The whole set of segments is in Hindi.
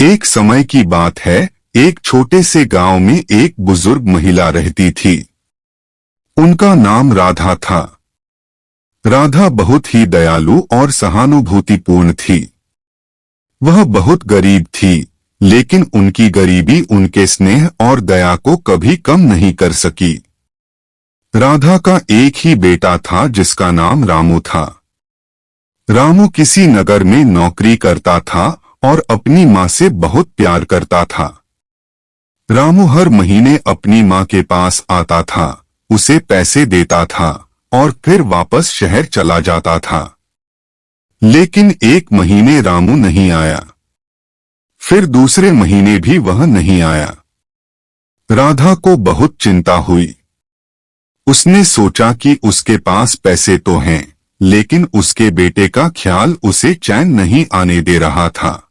एक समय की बात है, एक छोटे से गांव में एक बुजुर्ग महिला रहती थी। उनका नाम राधा था। राधा बहुत ही दयालु और सहानुभूतिपूर्ण थी। वह बहुत गरीब थी, लेकिन उनकी गरीबी उनके स्नेह और दया को कभी कम नहीं कर सकी। राधा का एक ही बेटा था जिसका नाम रामू था। रामू किसी नगर में नौकरी करता था और अपनी माँ से बहुत प्यार करता था। रामू हर महीने अपनी माँ के पास आता था, उसे पैसे देता था और फिर वापस शहर चला जाता था। लेकिन एक महीने रामू नहीं आया। फिर दूसरे महीने भी वह नहीं आया। राधा को बहुत चिंता हुई। उसने सोचा कि उसके पास पैसे तो हैं, लेकिन उसके बेटे का ख्याल उसे चैन नहीं आने दे रहा था।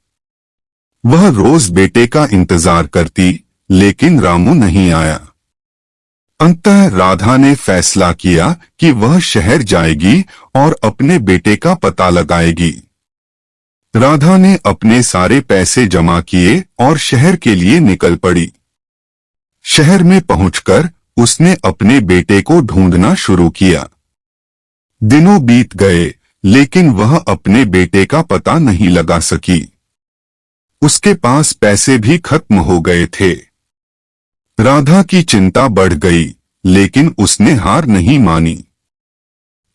वह रोज बेटे का इंतजार करती, लेकिन रामू नहीं आया। अंततः राधा ने फैसला किया कि वह शहर जाएगी और अपने बेटे का पता लगाएगी। राधा ने अपने सारे पैसे जमा किए और शहर के लिए निकल पड़ी। शहर में पहुंचकर उसने अपने बेटे को ढूंढना शुरू किया। दिनों बीत गए, लेकिन वह अपने बेटे का पता नहीं लगा सकी। उसके पास पैसे भी खत्म हो गए थे। राधा की चिंता बढ़ गई, लेकिन उसने हार नहीं मानी।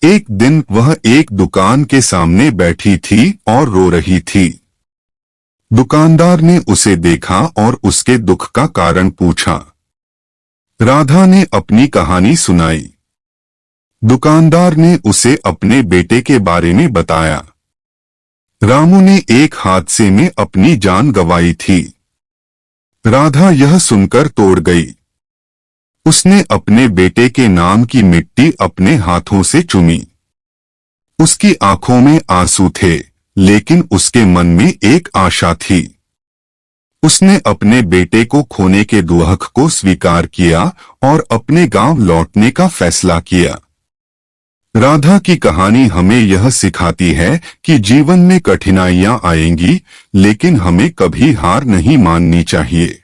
एक दिन वह एक दुकान के सामने बैठी थी और रो रही थी। दुकानदार ने उसे देखा और उसके दुख का कारण पूछा। राधा ने अपनी कहानी सुनाई। दुकानदार ने उसे अपने बेटे के बारे में बताया। रामू ने एक हादसे में अपनी जान गंवाई थी। राधा यह सुनकर तोड़ गई। उसने अपने बेटे के नाम की मिट्टी अपने हाथों से चूमी। उसकी आंखों में आंसू थे, लेकिन उसके मन में एक आशा थी। उसने अपने बेटे को खोने के दुख को स्वीकार किया और अपने गांव लौटने का फैसला किया। राधा की कहानी हमें यह सिखाती है कि जीवन में कठिनाइयां आएंगी, लेकिन हमें कभी हार नहीं माननी चाहिए।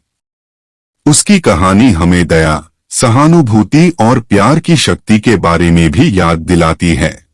उसकी कहानी हमें दया, सहानुभूति और प्यार की शक्ति के बारे में भी याद दिलाती है।